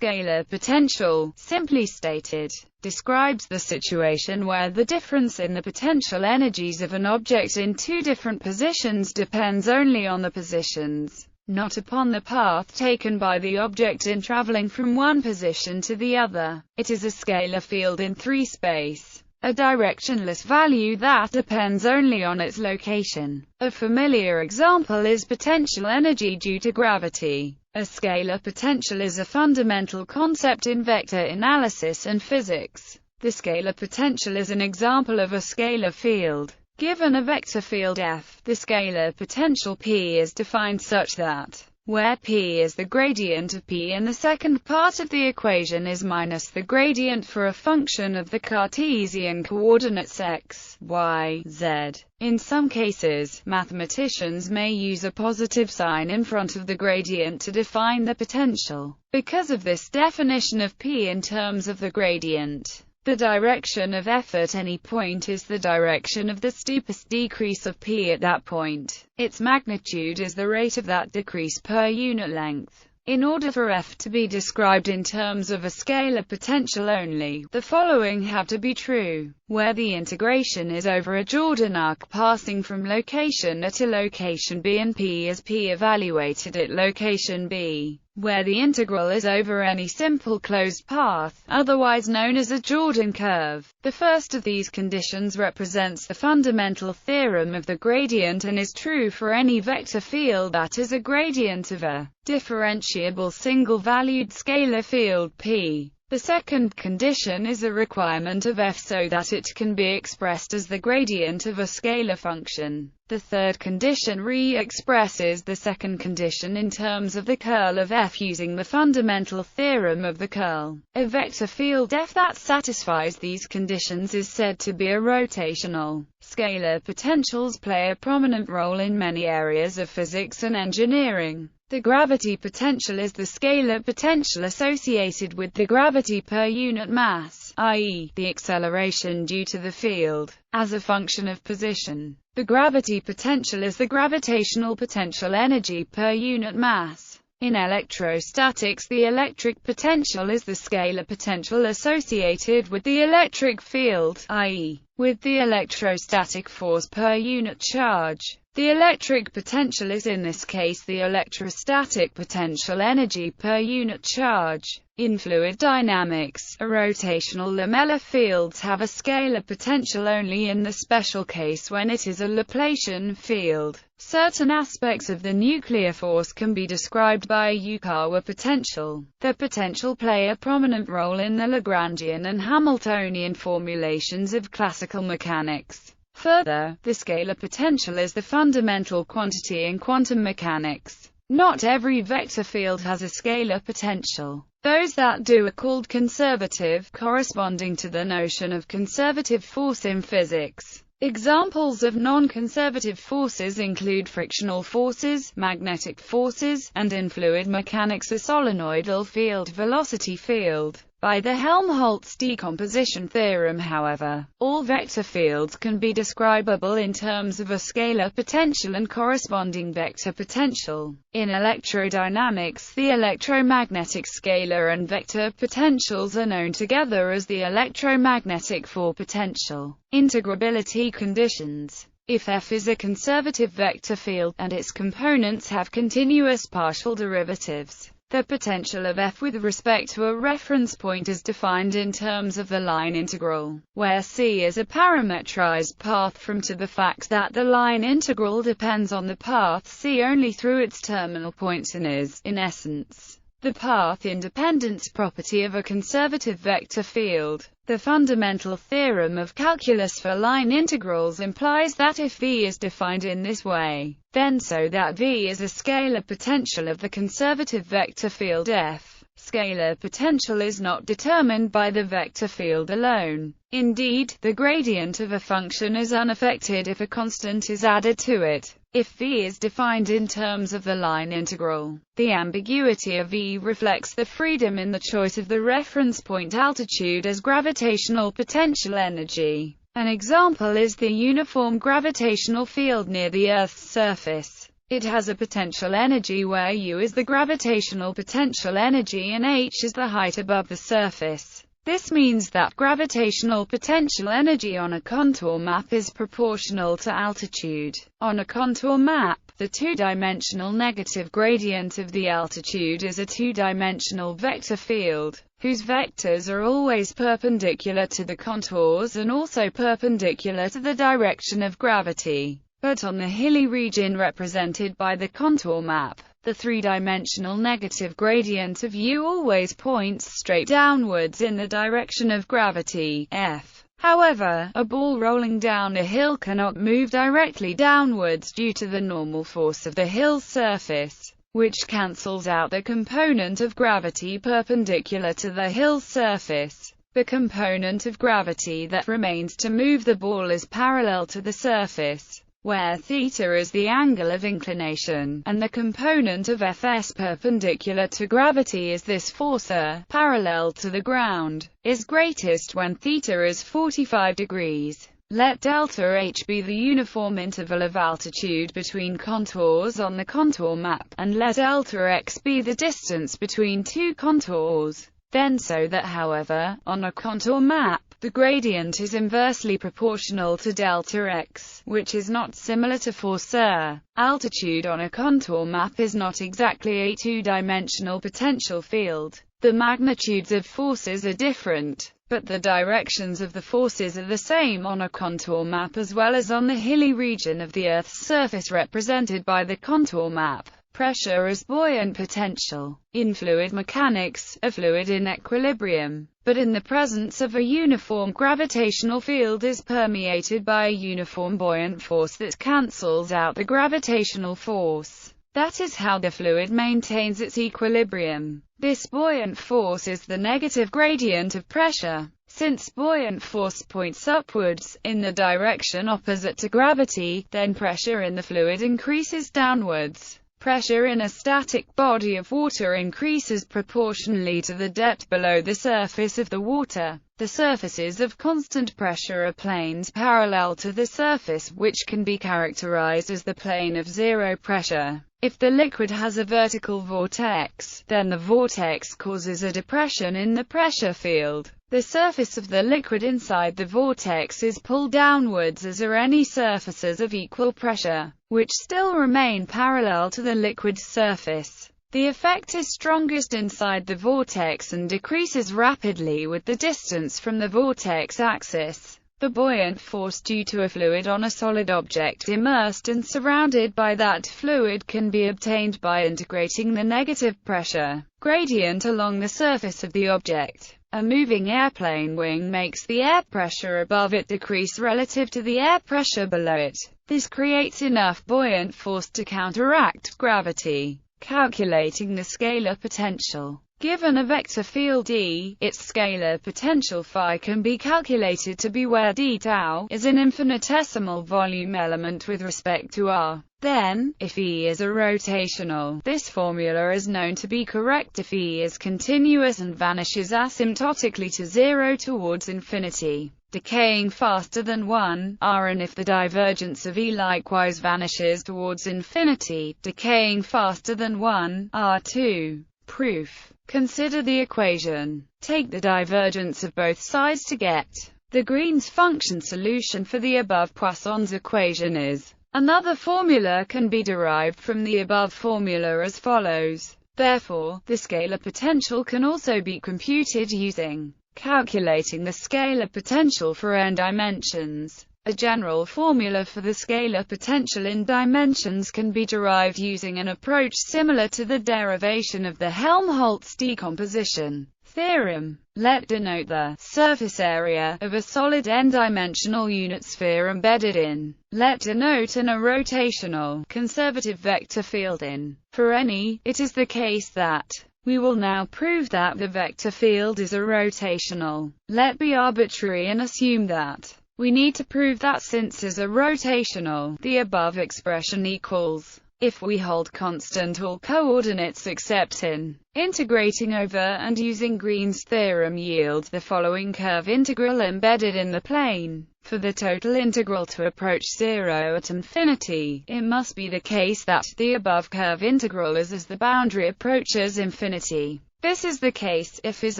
Scalar potential, simply stated, describes the situation where the difference in the potential energies of an object in two different positions depends only on the positions, not upon the path taken by the object in traveling from one position to the other. It is a scalar field in 3 space, a directionless value that depends only on its location. A familiar example is potential energy due to gravity. A scalar potential is a fundamental concept in vector analysis and physics. The scalar potential is an example of a scalar field. Given a vector field F, the scalar potential P is defined such that, where P is the gradient of P in the second part of the equation is minus the gradient for a function of the Cartesian coordinates x, y, z. In some cases, mathematicians may use a positive sign in front of the gradient to define the potential. Because of this definition of P in terms of the gradient, the direction of F at any point is the direction of the steepest decrease of P at that point. Its magnitude is the rate of that decrease per unit length. In order for F to be described in terms of a scalar potential only, the following have to be true. Where the integration is over a Jordan arc passing from location A to location B and P is P evaluated at location B. Where the integral is over any simple closed path, otherwise known as a Jordan curve. The first of these conditions represents the fundamental theorem of the gradient and is true for any vector field that is a gradient of a differentiable single-valued scalar field P. The second condition is a requirement of F so that it can be expressed as the gradient of a scalar function. The third condition re-expresses the second condition in terms of the curl of F using the fundamental theorem of the curl. A vector field F that satisfies these conditions is said to be a rotational. Scalar potentials play a prominent role in many areas of physics and engineering. The gravity potential is the scalar potential associated with the gravity per unit mass, i.e., the acceleration due to the field, as a function of position. The gravity potential is the gravitational potential energy per unit mass. In electrostatics, the electric potential is the scalar potential associated with the electric field, i.e., with the electrostatic force per unit charge. The electric potential is in this case the electrostatic potential energy per unit charge. In fluid dynamics, rotational lamellar fields have a scalar potential only in the special case when it is a Laplacian field. Certain aspects of the nuclear force can be described by a Yukawa potential. The potential play a prominent role in the Lagrangian and Hamiltonian formulations of classical mechanics. Further, the scalar potential is the fundamental quantity in quantum mechanics. Not every vector field has a scalar potential. Those that do are called conservative, corresponding to the notion of conservative force in physics. Examples of non-conservative forces include frictional forces, magnetic forces, and in fluid mechanics a solenoidal field velocity field. By the Helmholtz decomposition theorem, however, all vector fields can be describable in terms of a scalar potential and corresponding vector potential. In electrodynamics, the electromagnetic scalar and vector potentials are known together as the electromagnetic potential. Integrability conditions. If F is a conservative vector field, and its components have continuous partial derivatives, the potential of F with respect to a reference point is defined in terms of the line integral, where C is a parametrized path from to the fact that the line integral depends on the path C only through its terminal points and is, in essence, the path independence property of a conservative vector field. The fundamental theorem of calculus for line integrals implies that if V is defined in this way, then so that V is a scalar potential of the conservative vector field F. Scalar potential is not determined by the vector field alone. Indeed, the gradient of a function is unaffected if a constant is added to it. If V is defined in terms of the line integral, the ambiguity of V reflects the freedom in the choice of the reference point altitude as gravitational potential energy. An example is the uniform gravitational field near the Earth's surface. It has a potential energy where U is the gravitational potential energy and h is the height above the surface. This means that gravitational potential energy on a contour map is proportional to altitude. On a contour map, the two-dimensional negative gradient of the altitude is a two-dimensional vector field, whose vectors are always perpendicular to the contours and also perpendicular to the direction of gravity. But on the hilly region represented by the contour map, the three-dimensional negative gradient of U always points straight downwards in the direction of gravity, F. However, a ball rolling down a hill cannot move directly downwards due to the normal force of the hill's surface, which cancels out the component of gravity perpendicular to the hill's surface. The component of gravity that remains to move the ball is parallel to the surface, where theta is the angle of inclination, and the component of Fs perpendicular to gravity is this force parallel to the ground, is greatest when theta is 45 degrees. Let delta h be the uniform interval of altitude between contours on the contour map, and let delta x be the distance between two contours. Then so that however, on a contour map, the gradient is inversely proportional to delta x, which is not similar to force altitude on a contour map is not exactly a two-dimensional potential field. The magnitudes of forces are different, but the directions of the forces are the same on a contour map as well as on the hilly region of the Earth's surface represented by the contour map. Pressure is buoyant potential. In fluid mechanics, a fluid in equilibrium, but in the presence of a uniform gravitational field is permeated by a uniform buoyant force that cancels out the gravitational force. That is how the fluid maintains its equilibrium. This buoyant force is the negative gradient of pressure. Since buoyant force points upwards, in the direction opposite to gravity, then pressure in the fluid increases downwards. Pressure in a static body of water increases proportionally to the depth below the surface of the water. The surfaces of constant pressure are planes parallel to the surface, which can be characterized as the plane of zero pressure. If the liquid has a vertical vortex, then the vortex causes a depression in the pressure field. The surface of the liquid inside the vortex is pulled downwards, as are any surfaces of equal pressure, which still remain parallel to the liquid's surface. The effect is strongest inside the vortex and decreases rapidly with the distance from the vortex axis. The buoyant force due to a fluid on a solid object immersed and surrounded by that fluid can be obtained by integrating the negative pressure gradient along the surface of the object. A moving airplane wing makes the air pressure above it decrease relative to the air pressure below it. This creates enough buoyant force to counteract gravity. Calculating the scalar potential. Given a vector field E, its scalar potential phi can be calculated to be where d tau is an infinitesimal volume element with respect to r. Then, if E is a rotational, this formula is known to be correct if E is continuous and vanishes asymptotically to zero towards infinity, decaying faster than 1 r, and if the divergence of E likewise vanishes towards infinity, decaying faster than 1 r2. Proof. Consider the equation. Take the divergence of both sides to get the Green's function solution for the above Poisson's equation is. Another formula can be derived from the above formula as follows. Therefore, the scalar potential can also be computed using calculating the scalar potential for n dimensions. A general formula for the scalar potential in dimensions can be derived using an approach similar to the derivation of the Helmholtz decomposition theorem. Let denote the surface area of a solid n-dimensional unit sphere embedded in. Let denote a rotational, conservative vector field in. For any, it is the case that we will now prove that the vector field is a rotational. Let be arbitrary and assume that we need to prove that since is a rotational, the above expression equals If we hold constant all coordinates except in integrating over and using Green's theorem yields the following curve integral embedded in the plane. For the total integral to approach zero at infinity, it must be the case that the above curve integral is as the boundary approaches infinity. This is the case if is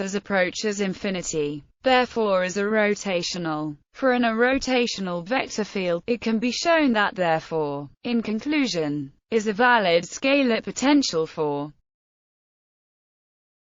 as approaches infinity. Therefore is a rotational. For an rotational vector field, it can be shown that therefore, in conclusion, is a valid scalar potential for